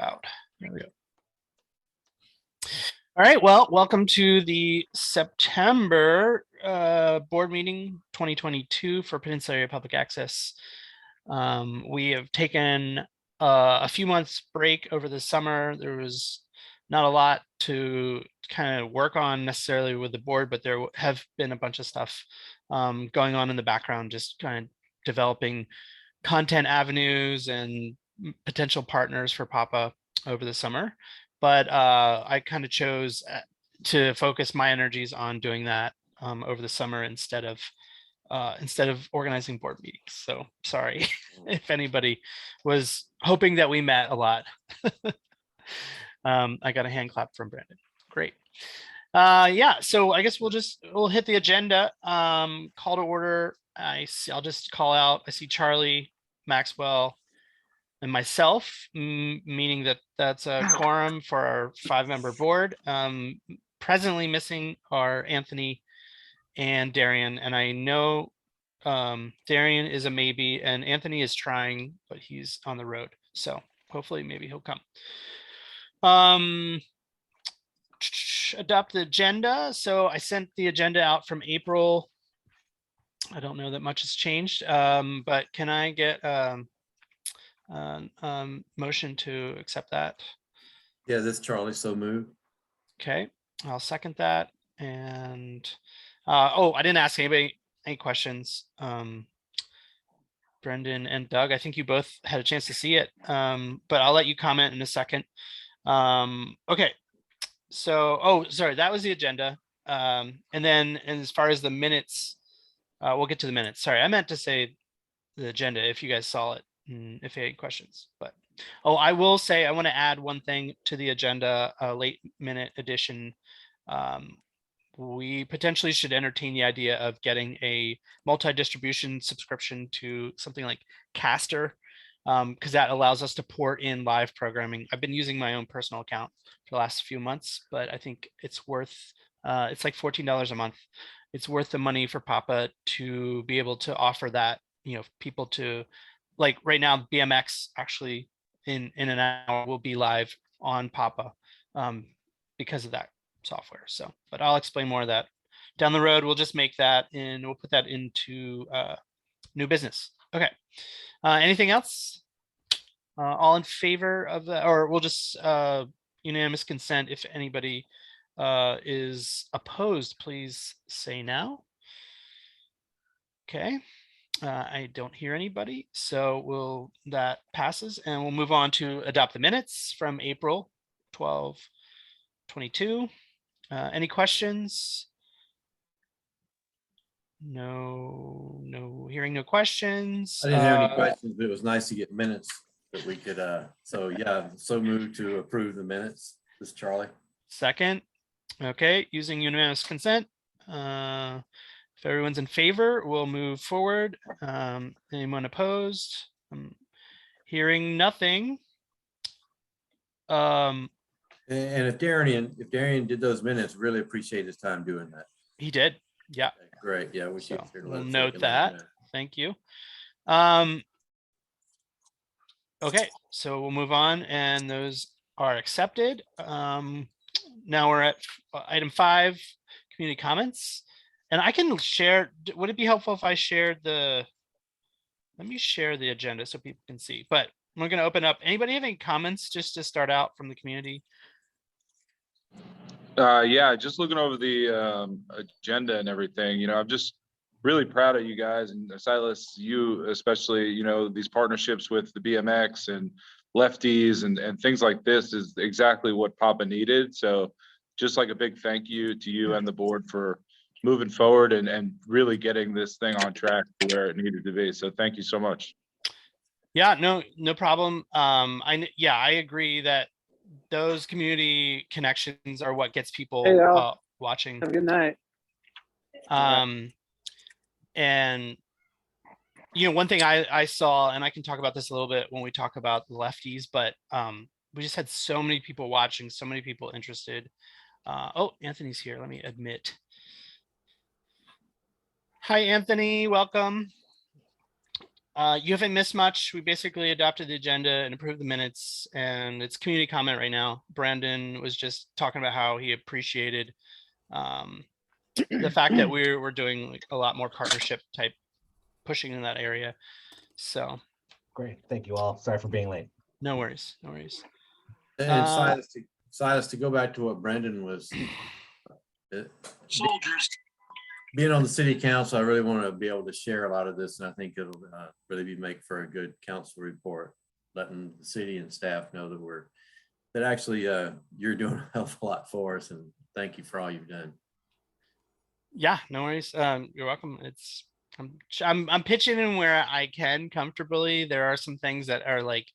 out. There we go. All right, well, welcome to the September board meeting 2022 for Peninsula Area Public Access. We have taken a few months break over the summer. There was not a lot to kind of work on necessarily with the board, but there have been a bunch of stuff going on in the background, just kind of developing content avenues and potential partners for Papa over the summer. But I kind of chose to focus my energies on doing that over the summer instead of organizing board meetings. So sorry if anybody was hoping that we met a lot. I got a hand clap from Brandon. Great. Yeah, so I guess we'll hit the agenda. Call to order. I'll just call out. I see Charlie, Maxwell, and myself, meaning that that's a quorum for our 5-member board. Presently missing are Anthony and Darian, and I know Darian is a maybe, and Anthony is trying, but he's on the road, so hopefully maybe he'll come. Adopt the agenda. So I sent the agenda out from April. I don't know that much has changed, but can I get motion to accept that? Yeah, this Charlie, so moved. Okay, I'll second that. And oh, I didn't ask anybody any questions. Brendan and Doug, I think you both had a chance to see it, but I'll let you comment in a second. Okay, so, oh, sorry, that was the agenda. And then as far as the minutes, we'll get to the minutes. Sorry, I meant to say the agenda if you guys saw it, if you had any questions. But oh, I will say I want to add one thing to the agenda, a late minute addition. We potentially should entertain the idea of getting a multi-distribution subscription to something like Caster, because that allows us to port in live programming. I've been using my own personal account for the last few months, but I think it's worth, it's like $14 a month. It's worth the money for Papa to be able to offer that, you know, people to, like right now, BMX actually in an hour will be live on Papa because of that software. So, but I'll explain more of that down the road. We'll just make that and we'll put that into new business. Okay. Anything else? All in favor of that, or we'll just unanimous consent. If anybody is opposed, please say now. Okay. I don't hear anybody, so that passes, and we'll move on to adopt the minutes from April 12, 22. Any questions? No, hearing no questions. I didn't have any questions, but it was nice to get minutes that we could, so yeah, so moved to approve the minutes. This is Charlie. Second. Okay, using unanimous consent. If everyone's in favor, we'll move forward. Anyone opposed? Hearing nothing. And if Darian did those minutes, really appreciate his time doing that. He did. Yeah. Great. Yeah, we should we'll note that. Thank you. Okay, so we'll move on, and those are accepted. Now we're at item 5, community comments. And I can share, would it be helpful if I shared let me share the agenda so people can see, but we're going to open up. Anybody have any comments just to start out from the community? Yeah, just looking over the agenda and everything, you know, I'm just really proud of you guys, and Silas, you especially, you know, these partnerships with the BMX and lefties and things like this is exactly what Papa needed. So just like a big thank you to you and the board for moving forward and really getting this thing on track to where it needed to be. So thank you so much. Yeah, no problem. I agree that those community connections are what gets people watching. Have a good night. And you know, one thing I saw, and I can talk about this a little bit when we talk about the lefties, but we just had so many people watching, so many people interested. Oh, Anthony's here. Let me admit. Hi, Anthony. Welcome. You haven't missed much. We basically adopted the agenda and approved the minutes, and it's community comment right now. Brandon was just talking about how he appreciated the fact that we're doing like a lot more partnership type pushing in that area. So Great. Thank you all. Sorry for being late. no worries, no worries. And Silas, to go back to what Brandon was, Soldiers. being on the city council, I really want to be able to share a lot of this, and I think it'll really make for a good council report, letting the city and staff know that actually you're doing a hell of a lot for us, and thank you for all you've done. Yeah, no worries. You're welcome. I'm pitching in where I can comfortably. There are some things that are like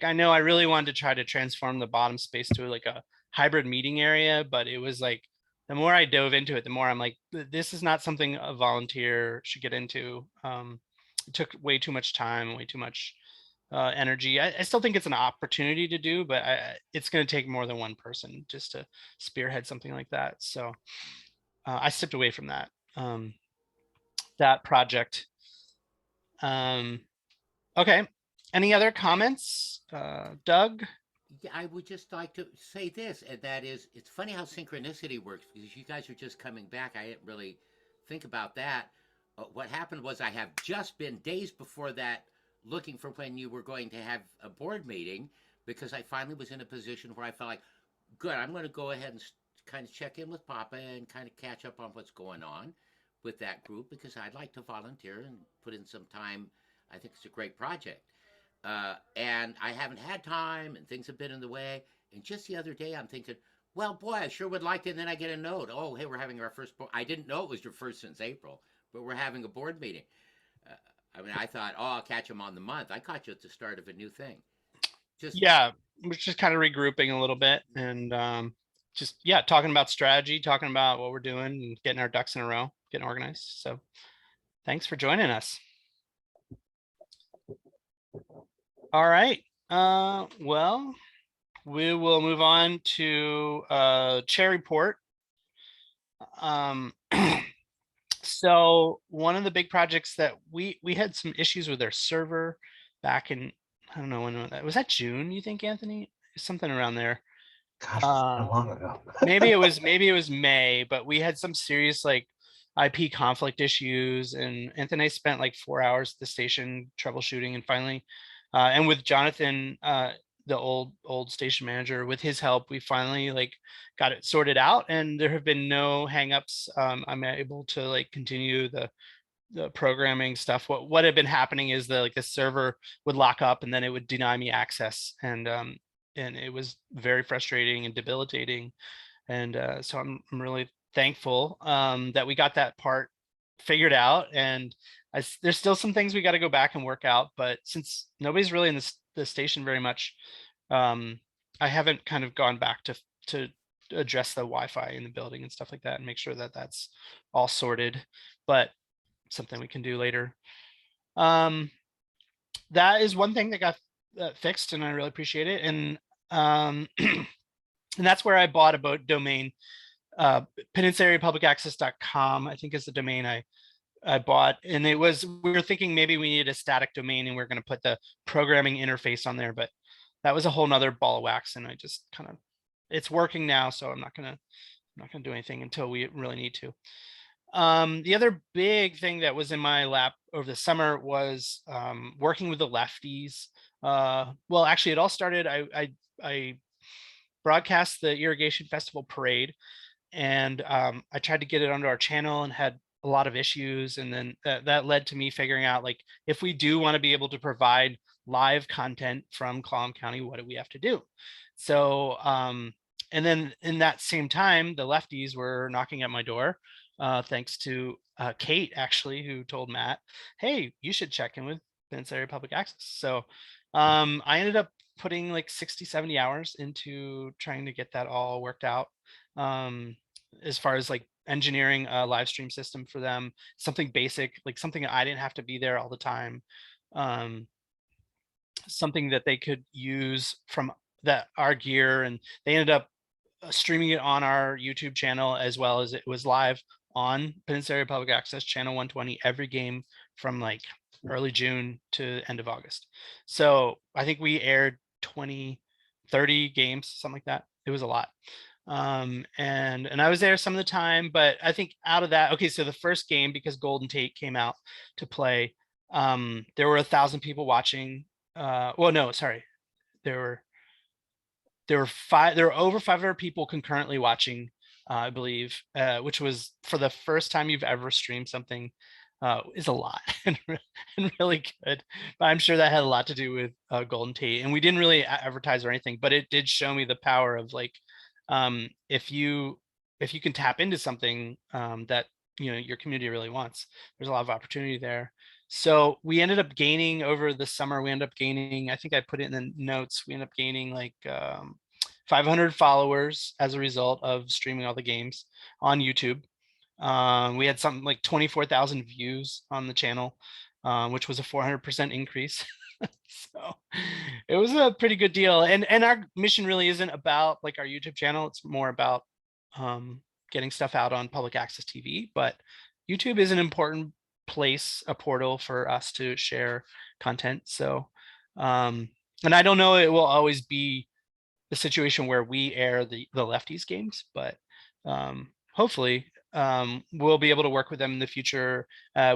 I know I really wanted to try to transform the bottom space to like a hybrid meeting area, but it was like the more I dove into it, the more I'm like, this is not something a volunteer should get into. It took way too much time, way too much energy. I still think it's an opportunity to do, but it's going to take more than one person just to spearhead something like that. So I stepped away from that that project. Okay. Any other comments, Doug? Yeah, I would just like to say this, and that is, it's funny how synchronicity works, because you guys are just coming back. I didn't really think about that. What happened was I have just been days before that looking for when you were going to have a board meeting, because I finally was in a position where I felt like, good, I'm going to go ahead and kind of check in with Papa and kind of catch up on what's going on with that group, because I'd like to volunteer and put in some time. I think it's a great project. And I haven't had time, and things have been in the way. And just the other day, I'm thinking, well, boy, I sure would like to. And then I get a note. Oh, hey, we're having our first board. I didn't know it was your first since April, but we're having a board meeting. I mean, I thought, oh, I'll catch them on the month. I caught you at the start of a new thing. Yeah, we're just kind of regrouping a little bit and just, yeah, talking about strategy, talking about what we're doing and getting our ducks in a row, getting organized. So thanks for joining us. All right. Well, we will move on to chair report. So one of the big projects that we had some issues with our server back in, I don't know when that was. That June, you think, Anthony? Something around there. Gosh, how long ago? maybe it was May, but we had some serious like IP conflict issues, and Anthony spent like 4 hours at the station troubleshooting, and finally, and with Jonathan, the old station manager, with his help, we finally like got it sorted out, and there have been no hangups. I'm able to like continue the programming stuff. What had been happening is the server would lock up and then it would deny me access, and it was very frustrating and debilitating. And so I'm really thankful that we got that part figured out. And there's still some things we got to go back and work out, but since nobody's really in the station very much, I haven't kind of gone back to address the Wi-Fi in the building and stuff like that and make sure that that's all sorted, but something we can do later. That is one thing that got fixed, and I really appreciate it. And and that's where I bought a domain. PeninsulaPublicAccess.com, I think, is the domain I bought. And we were thinking maybe we needed a static domain and we're going to put the programming interface on there, but that was a whole nother ball of wax. And I just kind of, it's working now, so I'm not gonna do anything until we really need to. The other big thing that was in my lap over the summer was working with the lefties. Well, actually, it all started, I broadcast the Irrigation Festival Parade, and I tried to get it onto our channel and had a lot of issues. And then that led to me figuring out, like, if we do want to be able to provide live content from Clallam County, what do we have to do? So, and then in that same time, the lefties were knocking at my door, thanks to Kate, actually, who told Matt, hey, you should check in with Peninsula Public Access. So I ended up putting like 60-70 hours into trying to get that all worked out, as far as like engineering a live stream system for them, something basic, like something that I didn't have to be there all the time, something that they could use from our gear. And they ended up streaming it on our YouTube channel, as well as it was live on Peninsula Public Access channel 120 every game from like early June to end of August. So I think we aired 20, 30 games, something like that. It was a lot. And I was there some of the time, but I think out of that, okay, so the first game, because Golden Tate came out to play, there were 1,000 people watching. Well, no, sorry, there were over 500 people concurrently watching, I believe, which was for the first time you've ever streamed something, is a lot and really good. But I'm sure that had a lot to do with Golden Tate, and we didn't really advertise or anything, but it did show me the power of like, if you can tap into something that your community really wants, there's a lot of opportunity there. So we ended up gaining over the summer. We ended up gaining, I think I put it in the notes, we ended up gaining like 500 followers as a result of streaming all the games on YouTube. We had something like 24,000 views on the channel, which was a 400% increase. So it was a pretty good deal. And our mission really isn't about like our YouTube channel. It's more about getting stuff out on public access TV. But YouTube is an important place, a portal for us to share content. So, and I don't know, it will always be the situation where we air the lefties games, but hopefully we'll be able to work with them in the future.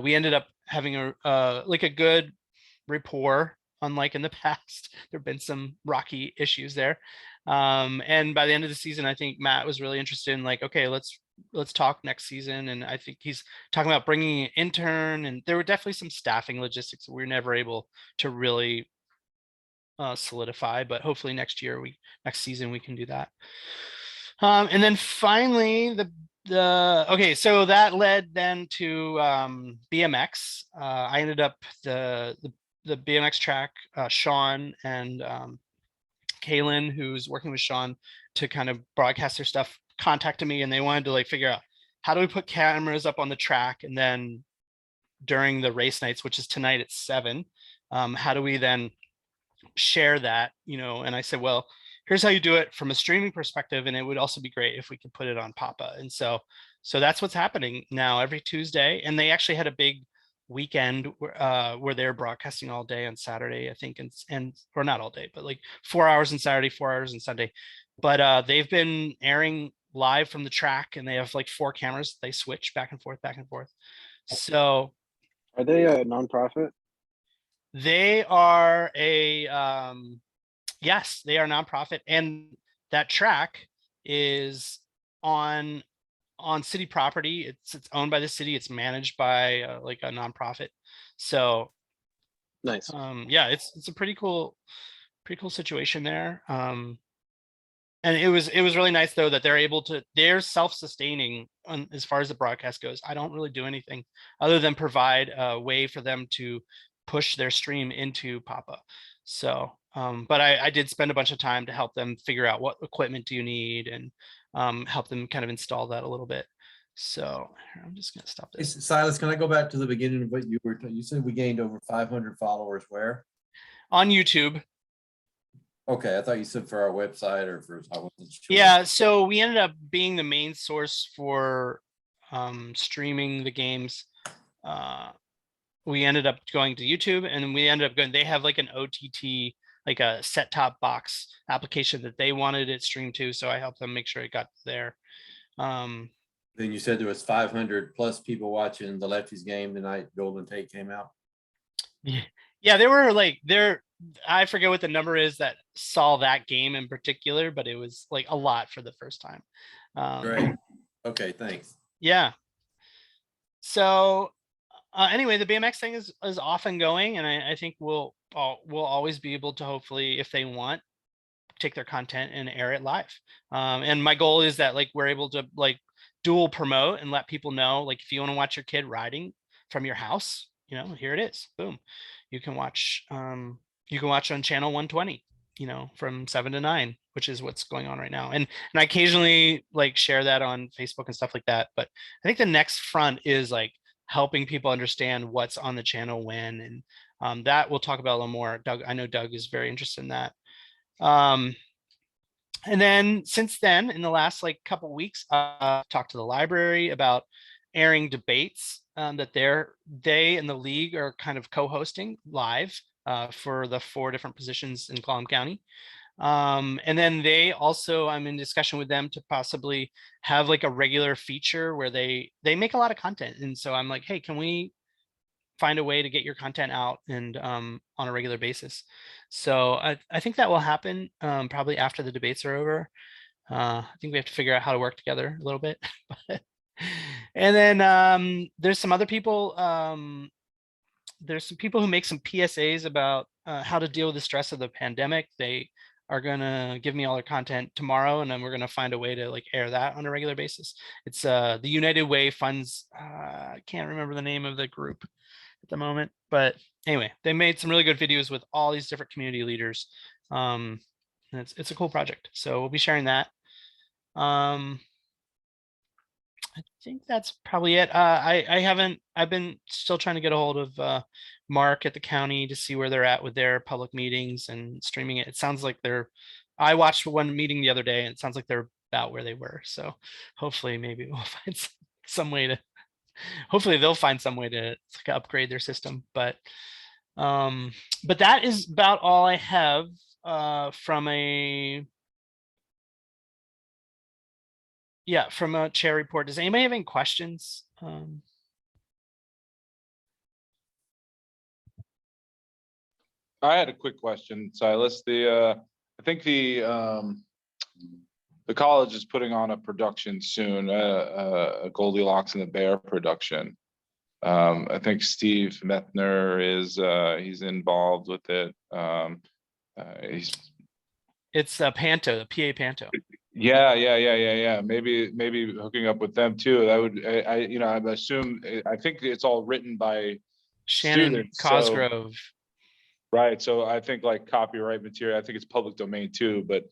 We ended up having a good rapport, unlike in the past. There have been some rocky issues there. And by the end of the season, I think Matt was really interested in like, okay, let's talk next season. And I think he's talking about bringing an intern, and there were definitely some staffing logistics that we were never able to really solidify, but hopefully next season we can do that. And then finally okay, so that led then to BMX. I ended up the BMX track, Sean and Kaylin, who's working with Sean to kind of broadcast their stuff, contacted me, and they wanted to like figure out how do we put cameras up on the track, and then during the race nights, which is tonight at 7, how do we then share that, and I said, well, here's how you do it from a streaming perspective, and it would also be great if we could put it on Papa. And so that's what's happening now every Tuesday. And they actually had a big weekend where they're broadcasting all day on Saturday, I think, and or not all day, but like 4 hours on Saturday, 4 hours on Sunday. But they've been airing live from the track, and they have like 4 cameras. They switch back and forth. So Are they a nonprofit? they are yes, they are a nonprofit, and that track is on city property. It's owned by the city. It's managed by like a nonprofit. So Nice. yeah, it's a pretty cool situation there. And it was really nice though that they're self-sustaining as far as the broadcast goes. I don't really do anything other than provide a way for them to push their stream into Papa. So but I did spend a bunch of time to help them figure out what equipment do you need, and help them kind of install that a little bit. So I'm just gonna stop Hey, this. Silas, can I go back to the beginning of what you said we gained over 500 followers where? On YouTube. Okay, I thought you said for our website or for, I wasn't sure. Yeah, so we ended up being the main source for streaming the games. We ended up going to YouTube, and we ended up going, they have like an OTT, like a set-top box application that they wanted it streamed to, so I helped them make sure it got there. Then you said there was 500 plus people watching the Lefties game tonight. Golden Tate came out. Yeah, there were like I forget what the number is that saw that game in particular, but it was like a lot for the first time. Great. Okay, thanks. Yeah. So anyway, the BMX thing is off and going, and I think we'll always be able to, hopefully, if they want, take their content and air it live. And my goal is that like we're able to like dual promote and let people know, like if you want to watch your kid riding from your house, here it is. Boom. You can watch on channel 120, from 7 to 9, which is what's going on right now. And I occasionally like share that on Facebook and stuff like that. But I think the next front is like helping people understand what's on the channel when, and that we'll talk about a little more. I know Doug is very interested in that. And then since then, in the last like couple weeks, I've talked to the library about airing debates that they and the league are kind of co-hosting live for the 4 different positions in Clallam County. And then they also, I'm in discussion with them to possibly have like a regular feature where they make a lot of content. And so I'm like, hey, can we find a way to get your content out and on a regular basis? So I think that will happen probably after the debates are over. I think we have to figure out how to work together a little bit. And then there's some other people. There's some people who make some PSAs about how to deal with the stress of the pandemic. They are gonna give me all their content tomorrow, and then we're gonna find a way to like air that on a regular basis. It's the United Way Funds. I can't remember the name of the group at the moment, but anyway, they made some really good videos with all these different community leaders. And it's a cool project, so we'll be sharing that. I think that's probably it. I've been still trying to get a hold of Mark at the county to see where they're at with their public meetings and streaming it. It sounds like I watched one meeting the other day and it sounds like they're about where they were. So hopefully maybe we'll find some way to, hopefully they'll find some way to upgrade their system. But that is about all I have from a chair report. Does anybody have any questions? I had a quick question, Silas. I think the college is putting on a production soon, a Goldilocks and the Bear production. I think Steve Methner he's involved with it. It's Panto, the PA Panto. Yeah. Maybe hooking up with them too. That would, I assume, I think it's all written by Shannon students, Cosgrove. Right. So I think like copyright material, I think it's public domain too, but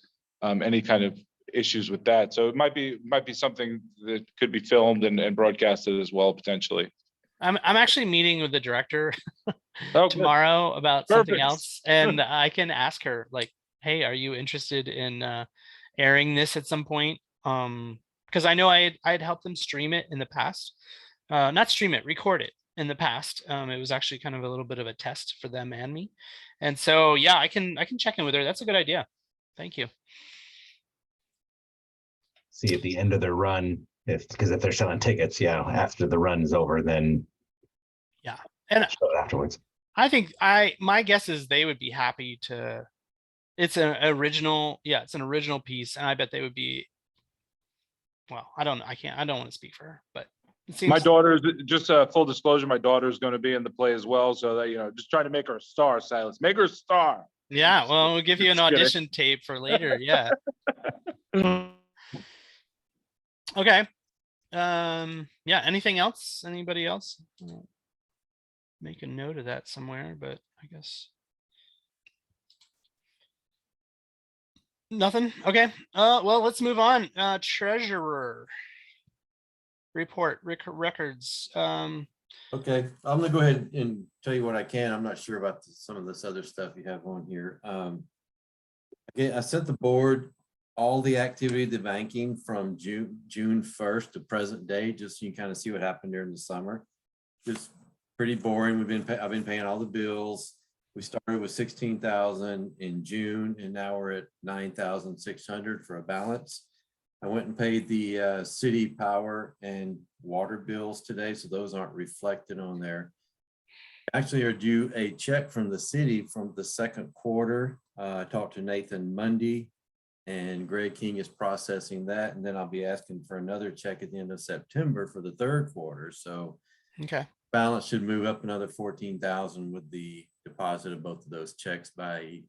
any kind of issues with that. So it might be something that could be filmed and broadcasted as well, potentially. I'm actually meeting with the director Oh, tomorrow about something Perfect. else, and I can ask her like, hey, are you interested in airing this at some point? Because I know I'd helped them stream it in the past. Not stream it, record it in the past. It was actually kind of a little bit of a test for them and me. And so yeah, I can check in with her. That's a good idea. Thank you. See at the end of their run, because if they're selling tickets, after the run is over, then yeah, and show it afterwards. I think my guess is they would be happy to. It's an original piece, and I bet they would be. Well, I don't want to speak for her, but it seems my daughter's just full disclosure. My daughter's going to be in the play as well, so that just trying to make her a star. Silas, make her a star. Yeah, well, we'll give you an audition tape for later. Yeah. Okay. Yeah. Anything else? Anybody else? Make a note of that somewhere, but I guess nothing. Okay. Well, let's move on. Treasurer report records. Okay, I'm gonna go ahead and tell you what I can. I'm not sure about some of this other stuff you have on here. Okay, I sent the board all the activity, the banking from June 1st to present day, just so you kind of see what happened during the summer. Just pretty boring. I've been paying all the bills. We started with 16,000 in June, and now we're at 9,600 for a balance. I went and paid the city power and water bills today, so those aren't reflected on there. Actually, are due a check from the city from the second quarter. I talked to Nathan Monday, and Greg King is processing that, and then I'll be asking for another check at the end of September for the third quarter. So okay, balance should move up another 14,000 with the deposit of both of those checks by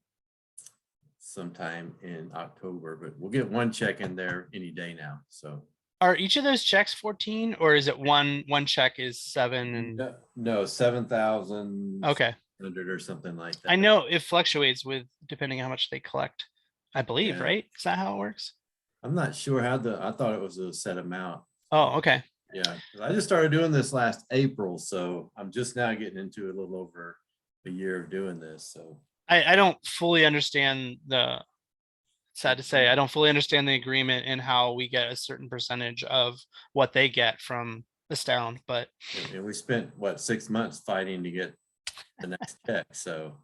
sometime in October, but we'll get one check in there any day now. So are each of those checks 14, or is it one check is 7 and no 7,000 okay, 100 or something like that? I know it fluctuates with depending on how much they collect, I believe, Yeah. right? Is that how it works? I'm not sure how I thought it was a set amount. Oh, okay. Yeah, I just started doing this last April, so I'm just now getting into a little over a year of doing this. So I don't fully understand sad to say, I don't fully understand the agreement and how we get a certain percentage of what they get from astound, but And we spent, what, 6 months fighting to get the next check, so.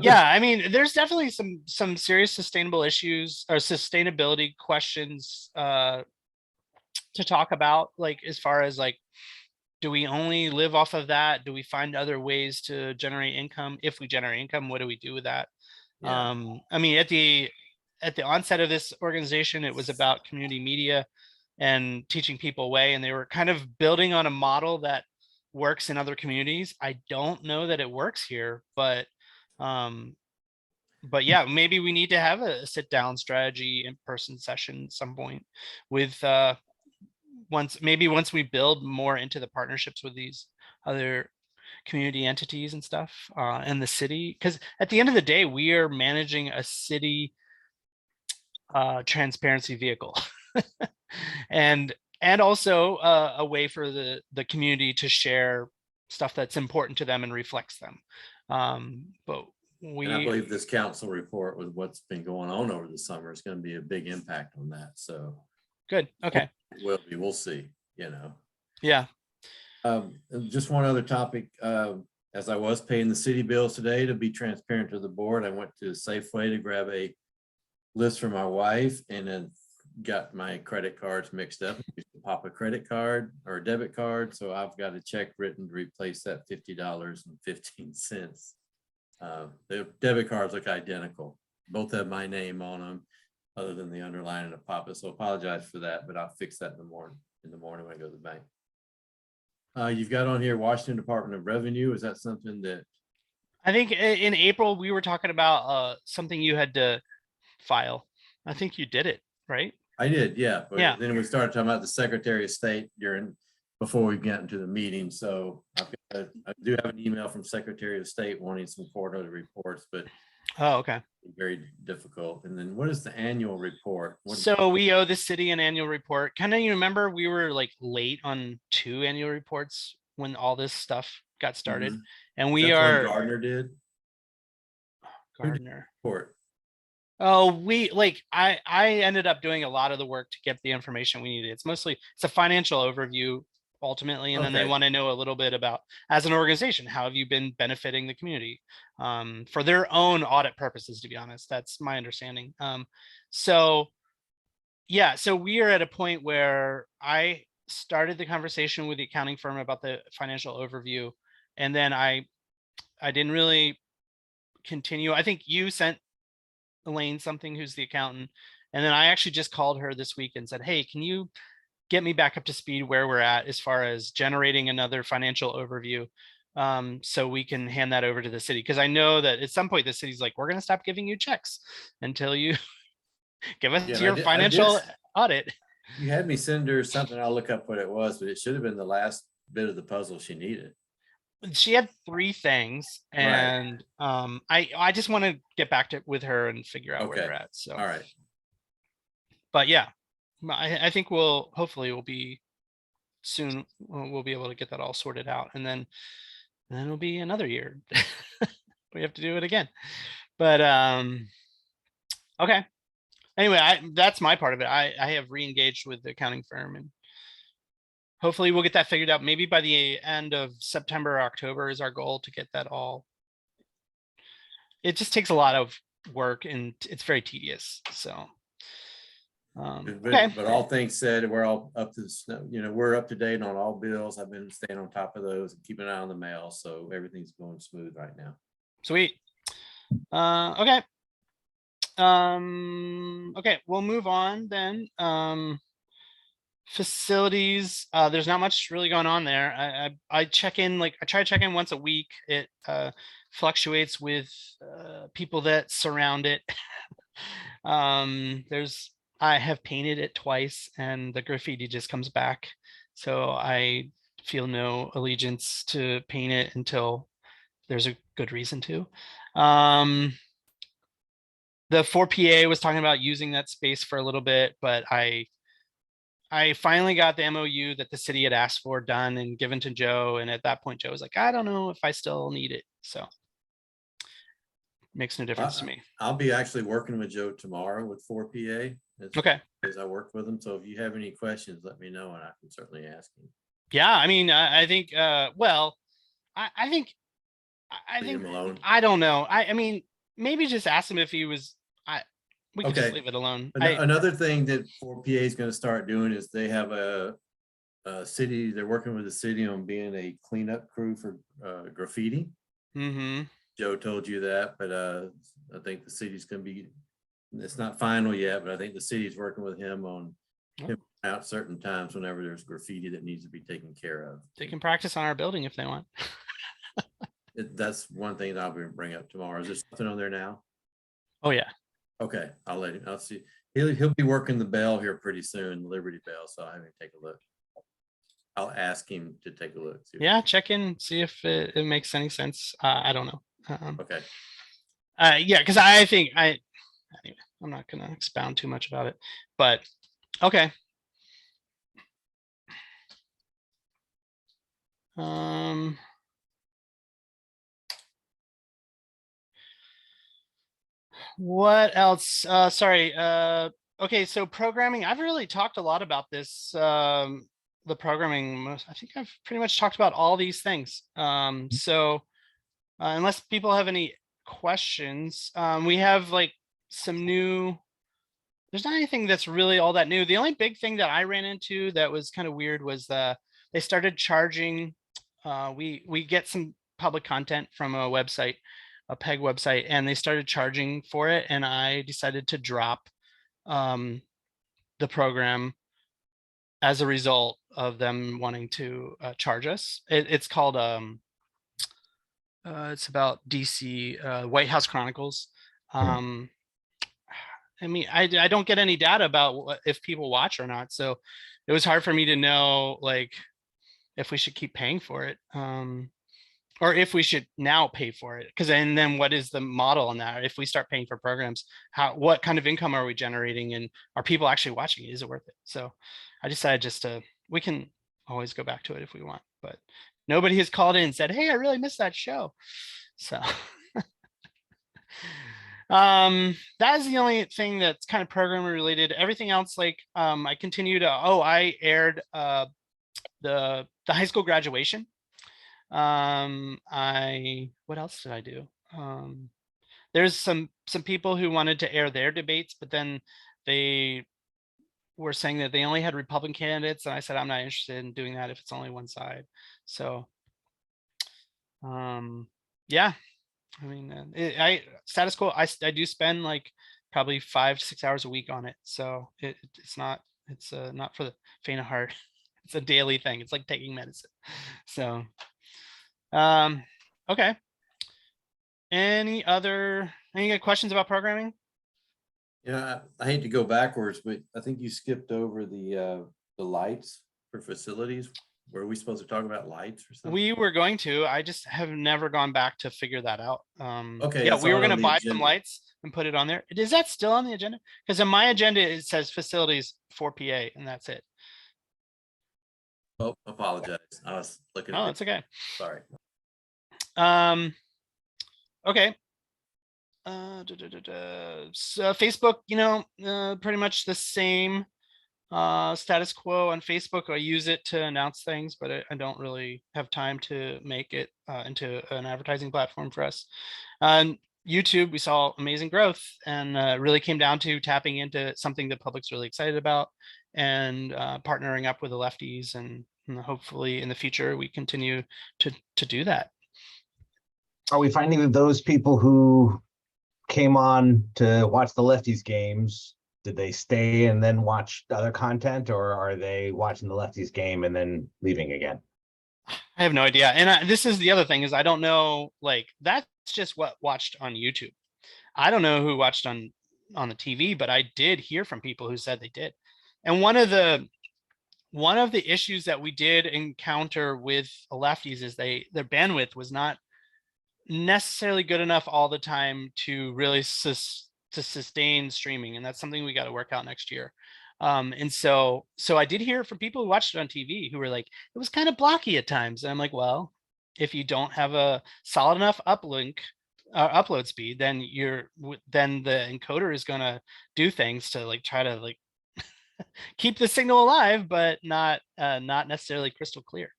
yeah, I mean, there's definitely some serious sustainable issues or sustainability questions to talk about, like as far as like, do we only live off of that? Do we find other ways to generate income? If we generate income, what do we do with that? Yeah. I mean, at the onset of this organization, it was about community media and teaching people a way, and they were kind of building on a model that works in other communities. I don't know that it works here, but yeah, maybe we need to have a sit down strategy in person session at some point with once we build more into the partnerships with these other community entities and stuff and the city, because at the end of the day, we are managing a city transparency vehicle and also a way for the community to share stuff that's important to them and reflects them. But And I believe this council report with what's been going on over the summer is going to be a big impact on that. So good. Okay. We'll see, you know. Yeah. Just one other topic. As I was paying the city bills today, to be transparent to the board, I went to Safeway to grab a list for my wife and then got my credit cards mixed up. I used to pop a credit card or a debit card. So I've got a check written to replace that $50.15. The debit cards look identical. Both have my name on them, other than the underlining of Papa. So apologize for that, but I'll fix that in the morning when I go to the bank. You've got on here Washington Department of Revenue. Is that something that? I think in April we were talking about something you had to file. I think you did it, right? I did, yeah. But yeah. Then we started talking about the Secretary of State before we get into the meeting. So I do have an email from Secretary of State wanting some quarterly reports, but oh, okay. Very difficult. And then what is the annual report? So we owe the city an annual report. Kind of, you remember we were like late on 2 annual reports when all this stuff got started, and we are. Gardner did. Gardner. Report. Oh, I ended up doing a lot of the work to get the information we needed. It's a financial overview ultimately, and then they want to know a little bit about, as an organization, how have you been benefiting the community for their own audit purposes, to be honest. That's my understanding. So yeah, so we are at a point where I started the conversation with the accounting firm about the financial overview, and then I didn't really continue. I think you sent Elaine something, who's the accountant, and then I actually just called her this week and said, hey, can you get me back up to speed where we're at as far as generating another financial overview so we can hand that over to the city, because I know that at some point the city's like, we're going to stop giving you checks until you give us your financial audit. You had me send her something. I'll look up what it was, but it should have been the last bit of the puzzle she needed. She had 3 things, and I just want to get back with her and figure out where we're at. So all right, but yeah, I think hopefully we'll be soon. We'll be able to get that all sorted out, and then it'll be another year. We have to do it again. But okay. Anyway, that's my part of it. I have re-engaged with the accounting firm, and hopefully we'll get that figured out. Maybe by the end of September or October is our goal to get that all. It just takes a lot of work and it's very tedious. So, okay. But all things said, we're all up to we're up to date on all bills. I've been staying on top of those and keeping an eye on the mail. So everything's going smooth right now. Sweet. Okay. Okay, we'll move on then. Facilities, there's not much really going on there. I check in, I try to check in once a week. It fluctuates with people that surround it. I have painted it twice and the graffiti just comes back, so I feel no allegiance to paint it until there's a good reason to. The 4PA was talking about using that space for a little bit, but I finally got the MOU that the city had asked for done and given to Joe. And at that point, Joe was like, I don't know if I still need it. So makes no difference to me. I'll be actually working with Joe tomorrow with 4PA. Okay. As I work with him. So if you have any questions, let me know and I can certainly ask him. Yeah, I mean, I think, well, I think, I Leave think, him alone. I don't know. I mean, maybe just ask him if he was, we could just Okay. leave it alone. Another thing that 4PA is going to start doing is they have a city, they're working with the city on being a cleanup crew for graffiti. Mm-hmm. Joe told you that, but I think the city's going to be, it's not final yet, but I think the city's working with him on him out certain times whenever there's graffiti that needs to be taken care of. They can practice on our building if they want. That's one thing that I'll bring up tomorrow. Is there something on there now? Oh yeah. Okay, I'll let him. I'll see. He'll be working the bell here pretty soon, the Liberty Bell. So I'll have him take a look. I'll ask him to take a look. Yeah, check in, see if it makes any sense. I don't know. Okay. Yeah, because I think anyway, I'm not gonna expound too much about it, but okay. What else? Sorry. Okay, so programming. I've really talked a lot about this. The programming. I think I've pretty much talked about all these things. So unless people have any questions, we have like some new. There's not anything that's really all that new. The only big thing that I ran into that was kind of weird was they started charging. We get some public content from a website, a PEG website, and they started charging for it. And I decided to drop the program as a result of them wanting to charge us. It's called it's about DC White House Chronicles. I mean, I don't get any data about if people watch or not, so it was hard for me to know like if we should keep paying for it, or if we should now pay for it. Because and then what is the model on that? If we start paying for programs, what kind of income are we generating, and are people actually watching it? Is it worth it? So I decided just to, we can always go back to it if we want, but nobody has called in and said, hey, I really missed that show. So that is the only thing that's kind of programming related. Everything else, like I continue to, I aired the high school graduation. What else did I do? There's some people who wanted to air their debates, but then they were saying that they only had Republican candidates, and I said I'm not interested in doing that if it's only one side. So yeah, I mean, status quo, I do spend like probably 5 to 6 hours a week on it. So it's not for the faint of heart. It's a daily thing. It's like taking medicine. So, okay. Any questions about programming? Yeah, I hate to go backwards, but I think you skipped over the lights for facilities. Were we supposed to talk about lights or something? We were going to. I just have never gone back to figure that out. Okay. Yeah, we were going to buy some agenda. lights and put it on there. Is that still on the agenda? Because in my agenda it says facilities 4PA, and that's it. Oh, apologize. I was looking. Oh, it's okay. Sorry. Okay. So Facebook, pretty much the same status quo on Facebook. I use it to announce things, but I don't really have time to make it into an advertising platform for us. YouTube, we saw amazing growth, and really came down to tapping into something the public's really excited about, and partnering up with the lefties, and hopefully in the future we continue to do that. Are we finding that those people who came on to watch the lefties games, did they stay and then watch other content, or are they watching the lefties game and then leaving again? I have no idea. And this is the other thing, is I don't know, like, that's just what watched on YouTube. I don't know who watched on the TV, but I did hear from people who said they did. And one of the issues that we did encounter with lefties is their bandwidth was not necessarily good enough all the time to really sustain streaming, and that's something we got to work out next year. And so I did hear from people who watched it on TV who were like, it was kind of blocky at times, and I'm like, well, if you don't have a solid enough uplink upload speed, then then the encoder is going to do things to like try to like keep the signal alive, but not necessarily crystal clear.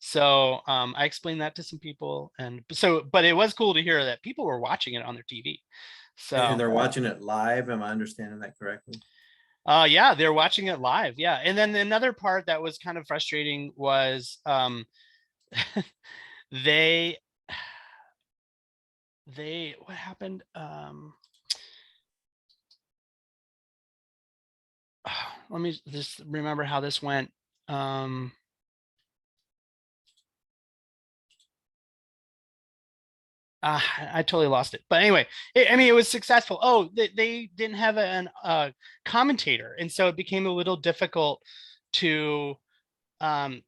So I explained that to some people, and so, but it was cool to hear that people were watching it on their TV. So And they're watching it live. Am I understanding that correctly? yeah, they're watching it live. Yeah. And then another part that was kind of frustrating was they what happened? Let me just remember how this went. I totally lost it. But anyway, I mean, it was successful. Oh, they didn't have an commentator, and so it became a little difficult to.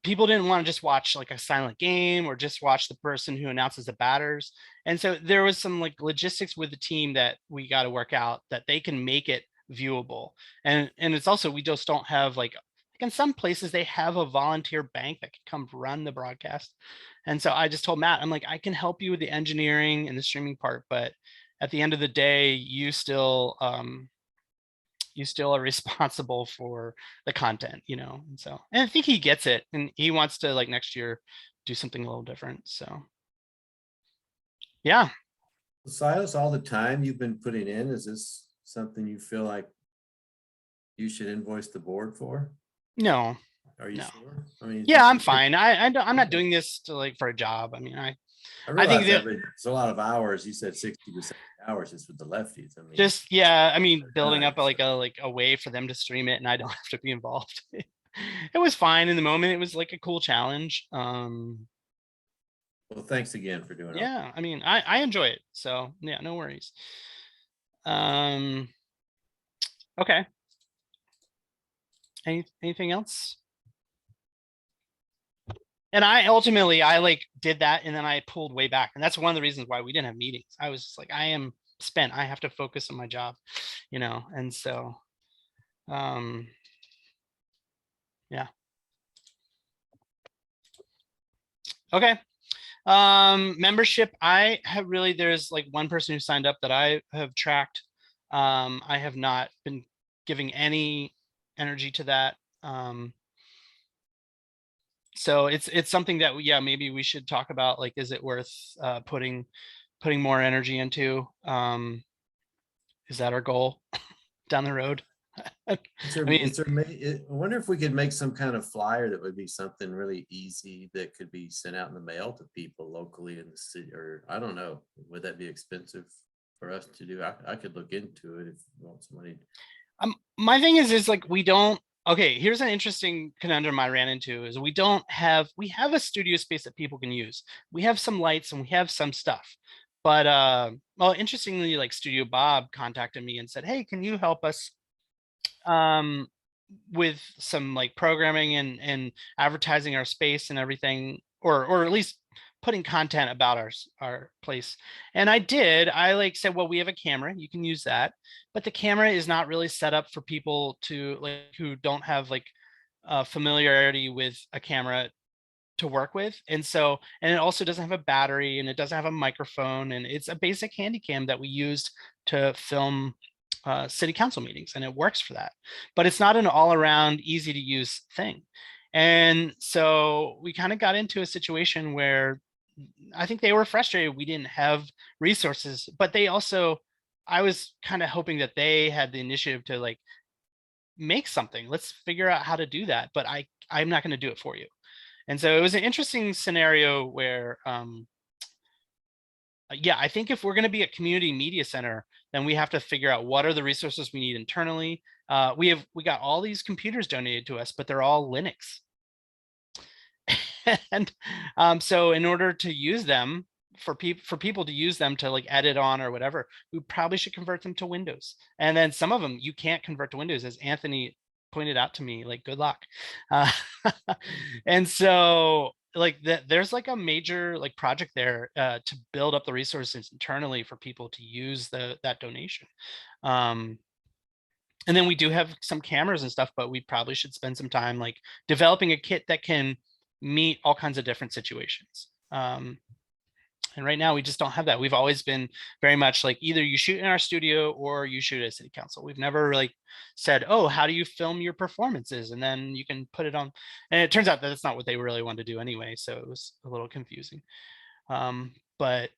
People didn't want to just watch like a silent game or just watch the person who announces the batters, and so there was some like logistics with the team that we got to work out that they can make it viewable. And it's also, we just don't have like in some places they have a volunteer bank that can come run the broadcast. And so I just told Matt, I'm like, I can help you with the engineering and the streaming part, but at the end of the day, you still are responsible for the content, you know. And so, and I think he gets it, and he wants to like next year do something a little different. So yeah. Silas, all the time you've been putting in, is this something you feel like you should invoice the board for? No. Are you No. sure? I mean, Yeah, I'm fine. I'm not doing this to like for a job. I mean, I I think realize that that it's a lot of hours. You said 60 to 70 hours just with the lefties. I mean, just, yeah, I mean, building up nice. like a way for them to stream it and I don't have to be involved. It was fine in the moment. It was like a cool challenge. well, thanks again for doing it. Yeah, I mean, I enjoy it. So yeah, no worries. Okay. Anything else? And I ultimately, I like did that and then I pulled way back. And that's one of the reasons why we didn't have meetings. I was just like, I am spent. I have to focus on my job, you know? And so, yeah. Okay. Membership, I have really, there's like one person who signed up that I have tracked. I have not been giving any energy to that. So it's something that yeah, maybe we should talk about, like, is it worth putting more energy into? Is that our goal down the road? I mean, I wonder if we could make some kind of flyer that would be something really easy that could be sent out in the mail to people locally in the city, or I don't know, would that be expensive for us to do? I could look into it if you want somebody. my thing is like, we don't, okay, here's an interesting conundrum I ran into is we have a studio space that people can use. We have some lights and we have some stuff. But well, interestingly, like Studio Bob contacted me and said, hey, can you help us with some like programming and advertising our space and everything, or at least putting content about our place. And I did. I like said, well, we have a camera, you can use that, but the camera is not really set up for people to like who don't have like familiarity with a camera to work with. And so, and it also doesn't have a battery and it doesn't have a microphone, and it's a basic handy cam that we used to film city council meetings, and it works for that, but it's not an all around easy to use thing. And so we kind of got into a situation where I think they were frustrated we didn't have resources, but they also, I was kind of hoping that they had the initiative to like make something. Let's figure out how to do that, but I'm not going to do it for you. And so it was an interesting scenario where yeah, I think if we're going to be a community media center, then we have to figure out what are the resources we need internally. We got all these computers donated to us, but they're all Linux. And so in order to use them, for people to use them to like edit on or whatever, we probably should convert them to Windows. And then some of them you can't convert to Windows, as Anthony pointed out to me, like, good luck. And so like there's like a major like project there to build up the resources internally for people to use that donation. And then we do have some cameras and stuff, but we probably should spend some time like developing a kit that can meet all kinds of different situations. And right now we just don't have that. We've always been very much like either you shoot in our studio or you shoot at city council. We've never like said, oh, how do you film your performances? And then you can put it on. And it turns out that that's not what they really wanted to do anyway. So it was a little confusing. But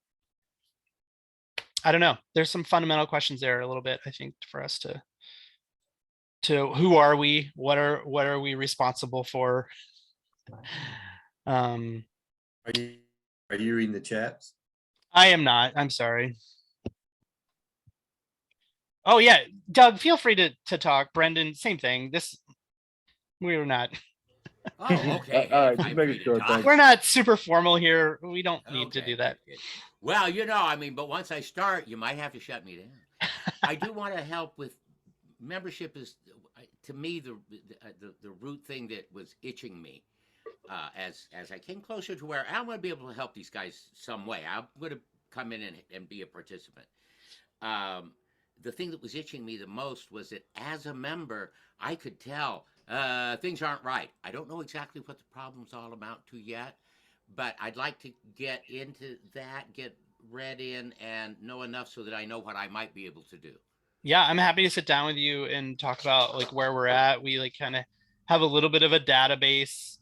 I don't know. There's some fundamental questions there a little bit, I think, for us to who are we? What are we responsible for? Are you reading the chats? I am not. I'm sorry. Oh yeah, Doug, feel free to talk. Brendan, same thing. We were not. Oh, okay. All right, Hey, just I'm making free to sure, talk. thanks. We're not super formal here. We don't need to Okay, do that. good. Well, I mean, but once I start, you might have to shut me down. I do want to help with membership. Is to me the root thing that was itching me as I came closer to where I'm going to be able to help these guys some way. I'm going to come in and be a participant. The thing that was itching me the most was that as a member, I could tell things aren't right. I don't know exactly what the problems all amount to yet, but I'd like to get into that, get read in, and know enough so that I know what I might be able to do. Yeah, I'm happy to sit down with you and talk about like where we're at. We like kind of have a little bit of a database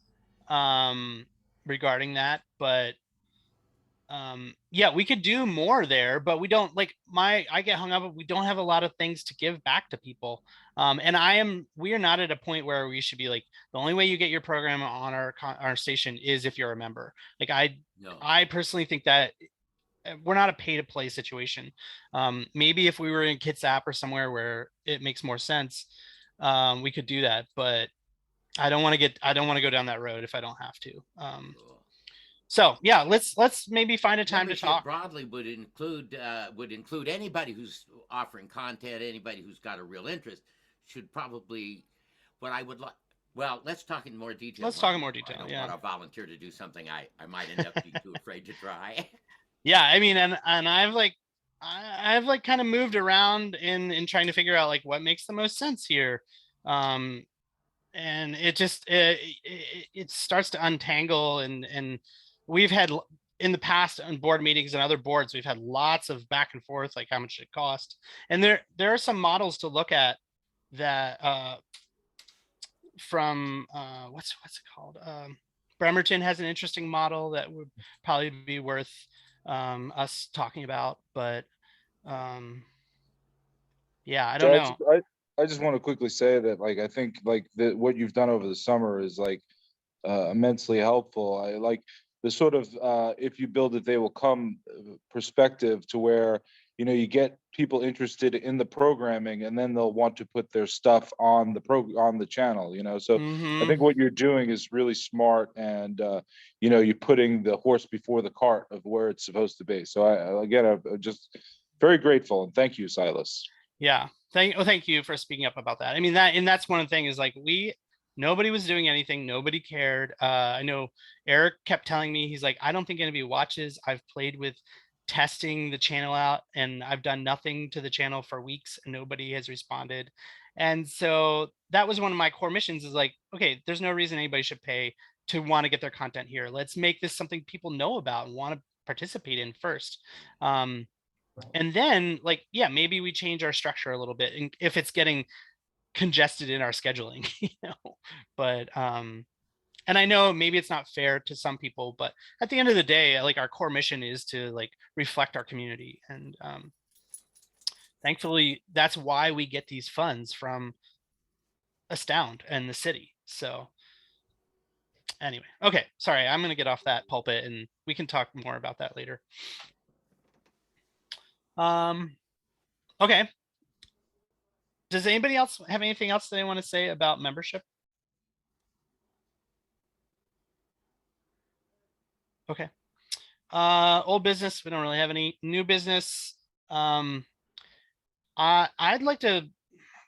regarding that, but yeah, we could do more there, but we don't like I get hung up. We don't have a lot of things to give back to people. And we are not at a point where we should be like, the only way you get your program on our station is if you're a member. Like No. I personally think that we're not a pay to play situation. Maybe if we were in Kitsap or somewhere where it makes more sense, we could do that, but I don't want to go down that road if I don't have to. Cool. So yeah, let's maybe find a time to Membership talk. broadly would include anybody who's offering content, anybody who's got a real interest should probably. What I would like. Well, let's talk in more detail. Let's talk in more detail. I don't Yeah. want to volunteer to do something I might end up being too afraid to try. Yeah, I mean, and I've like kind of moved around in trying to figure out like what makes the most sense here. And it just it starts to untangle, and we've had in the past on board meetings and other boards, we've had lots of back and forth, like how much it cost. And there are some models to look at that from what's it called? Bremerton has an interesting model that would probably be worth us talking about, but yeah, I don't know. I just want to quickly say that, like, I think like what you've done over the summer is like immensely helpful. I like the sort of if you build it, they will come perspective to where, you get people interested in the programming, and then they'll want to put their stuff on the channel, So I think what you're doing is really smart, and you're putting the horse before the cart of where it's supposed to be. So I'm just very grateful, and thank you, Silas. Yeah. Thank you for speaking up about that. I mean, that's one of the things is like nobody was doing anything. Nobody cared. I know Eric kept telling me, he's like, I don't think anybody watches. I've played with testing the channel out, and I've done nothing to the channel for weeks and nobody has responded. And so that was one of my core missions is like, okay, there's no reason anybody should pay to want to get their content here. Let's make this something people know about and want to participate in first. And then like, yeah, maybe we change our structure a little bit, and if it's getting congested in our scheduling, but and I know maybe it's not fair to some people, but at the end of the day, like our core mission is to like reflect our community. And thankfully that's why we get these funds from Astound and the city. So anyway, okay, sorry, I'm going to get off that pulpit and we can talk more about that later. Okay. Does anybody else have anything else they want to say about membership? Okay. Old business, we don't really have any. New business. I'd like to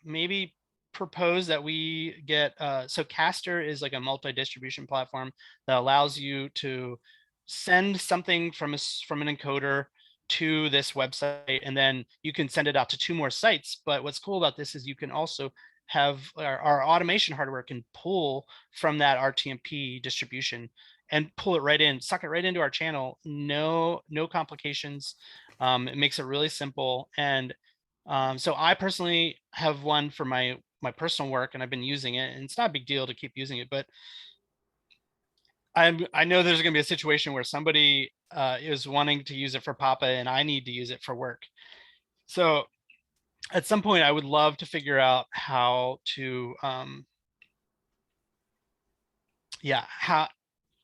maybe propose that we get so Caster is like a multi-distribution platform that allows you to send something from an encoder to this website, and then you can send it out to 2 more sites. But what's cool about this is you can also have our automation hardware can pull from that RTMP distribution and pull it right in, suck it right into our channel. No complications. It makes it really simple. And so I personally have one for my personal work, and I've been using it, and it's not a big deal to keep using it, but I know there's going to be a situation where somebody is wanting to use it for Papa and I need to use it for work. So at some point I would love to figure out how to how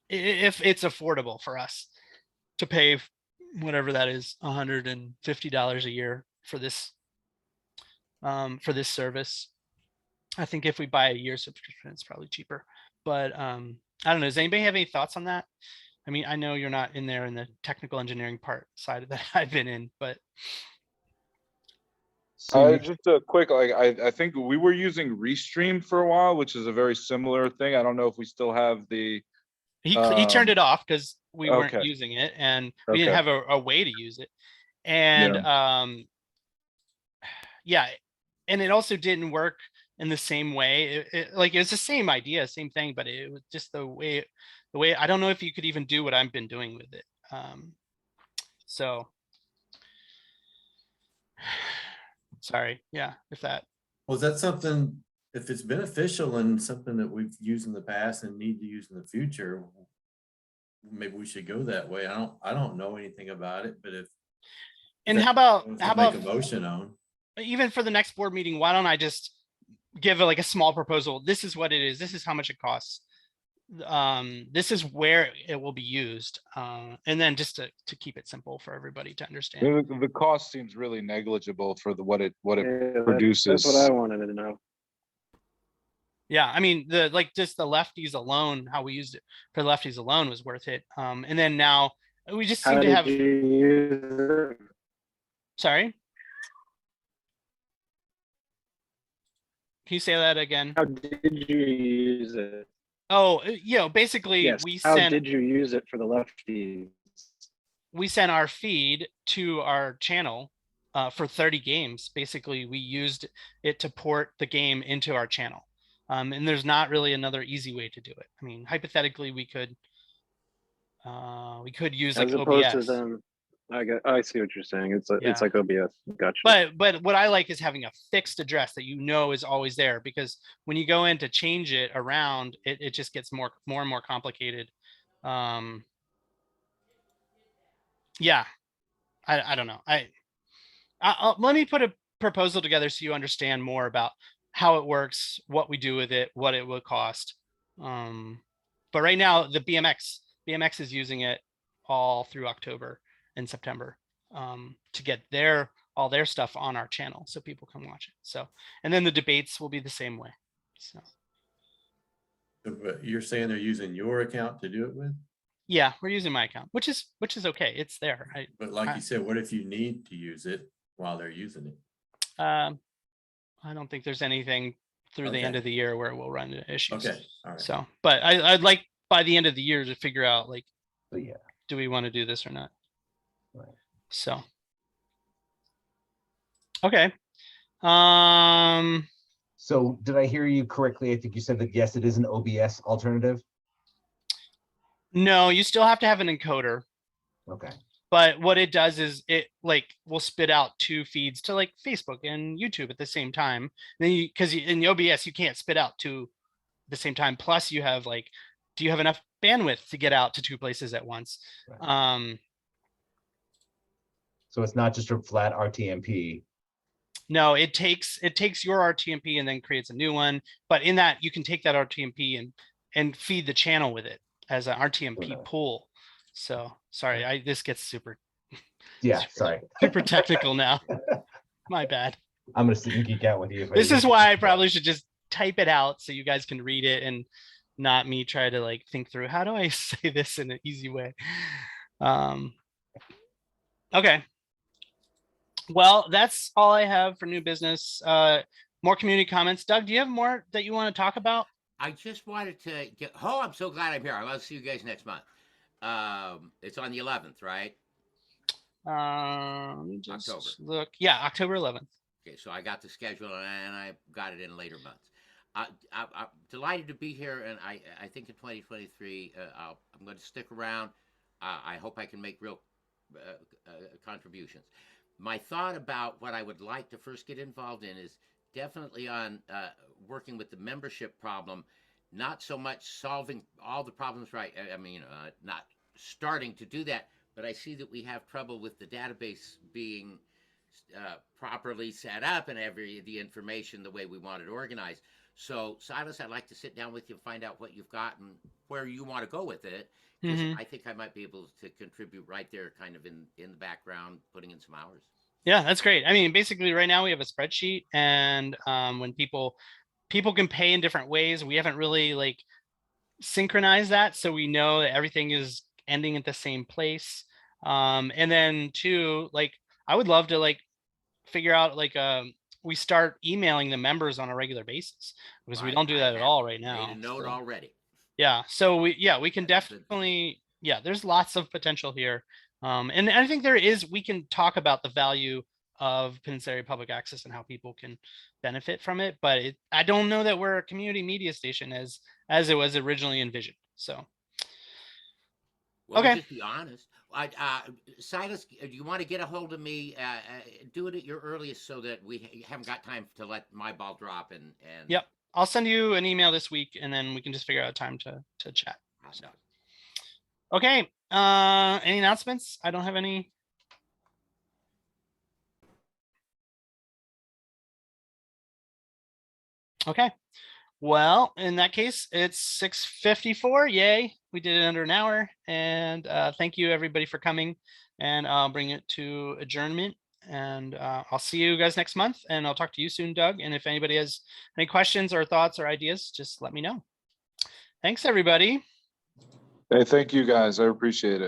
if it's affordable for us to pay whatever that is, $150 a year for this service. I think if we buy a year subscription, it's probably cheaper. But I don't know. Does anybody have any thoughts on that? I mean, I know you're not in there in the technical engineering part side that I've been in, but Just a quick, like, I think we were using Restream for a while, which is a very similar thing. I don't know if we still have the. he turned it off because we weren't okay. using it, and we didn't Okay. have a way to use it. And yeah, and it also didn't work in the same way. Like, it was the same idea, same thing, but it was just the way I don't know if you could even do what I've been doing with it. So sorry. Yeah, if that. Was that something, if it's beneficial and something that we've used in the past and need to use in the future, maybe we should go that way. I don't know anything about it, but if. And how about Make a motion on. even for the next board meeting, why don't I just give like a small proposal? This is what it is. This is how much it costs. This is where it will be used. And then just to keep it simple for everybody to understand. The cost seems really negligible for what it Yeah, produces. That's what I wanted to know. Yeah, I mean, just the lefties alone, how we used it for the lefties alone was worth it. And then now we just seem How to did have. you use it? Sorry, can you say that again? How did you use it? Oh, basically Yes. we How sent did you use it for the lefties? we sent our feed to our channel for 30 games. Basically, we used it to port the game into our channel. And there's not really another easy way to do it. I mean, hypothetically, we could use like As opposed to OBS. them, I see what you're saying. It's Yeah. like OBS. Gotcha. But what I like is having a fixed address that is always there, because when you go in to change it around, it just gets more and more complicated. Yeah, I don't know. I'll let me put a proposal together so you understand more about how it works, what we do with it, what it will cost. But right now the BMX is using it all through October and September to get all their stuff on our channel so people can watch it. So, and then the debates will be the same way. So. But you're saying they're using your account to do it with? Yeah, we're using my account, which is okay. It's there. But like you said, what if you need to use it while they're using it? I don't think there's anything through the end of the year where we'll run into issues. Okay, all right. So, but I'd like by the end of the year to figure out, like, yeah, do we want to do this or not? Right. So, okay. So did I hear you correctly? I think you said that yes, it is an OBS alternative. No, you still have to have an encoder. Okay. But what it does is it will spit out 2 feeds to like Facebook and YouTube at the same time. And then because in the OBS you can't spit out 2 at the same time. Plus you have do you have enough bandwidth to get out to 2 places at once? Right. So it's not just a flat RTMP. No, it takes your RTMP and then creates a new one. But in that you can take that RTMP and feed the channel with it as an RTMP pool. So sorry, this gets super. Yeah, sorry. Super technical now. My bad. I'm gonna sit and geek out with you. This is why I probably should just type it out so you guys can read it and not me try to think through how do I say this in an easy way. Okay. Well, that's all I have for new business. More community comments. Doug, do you have more that you want to talk about? I just wanted to get. Oh, I'm so glad I'm here. I'll see you guys next month. It's on the 11th, right? October. Look, yeah, October 11th. Okay, so I got the schedule and I got it in later months. I'm delighted to be here, and I think in 2023, I'm going to stick around. I hope I can make real contributions. My thought about what I would like to first get involved in is definitely on working with the membership problem, not so much solving all the problems right. I mean, not starting to do that, but I see that we have trouble with the database being properly set up and the information the way we want it organized. So, Silas, I'd like to sit down with you and find out what you've got and where you want to go with it. Because Mhm. I think I might be able to contribute right there, kind of in the background, putting in some hours. Yeah, that's great. I mean, basically right now we have a spreadsheet, and when people can pay in different ways, we haven't really like synchronized that, so we know that everything is ending at the same place. And then two, like I would love to like figure out like we start emailing the members on a regular basis, because we don't do that at all right now. Made a note So, already. yeah, so we can That's good. definitely, yeah, there's lots of potential here. And I think we can talk about the value of Peninsula Public Access and how people can benefit from it, but I don't know that we're a community media station as it was originally envisioned. So Well, okay. we'll just be honest. Silas, do you want to get a hold of me? Do it at your earliest so that we haven't got time to let my ball drop. And Yep, I'll send you an email this week, and then we can just figure out a time to chat. So. Okay. Any announcements? I don't have any. Okay. Well, in that case, it's 6:54. Yay. We did it under an hour. And thank you everybody for coming, and I'll bring it to adjournment, and I'll see you guys next month, and I'll talk to you soon, Doug. And if anybody has any questions or thoughts or ideas, just let me know. Thanks everybody. Hey, thank you guys. I appreciate it.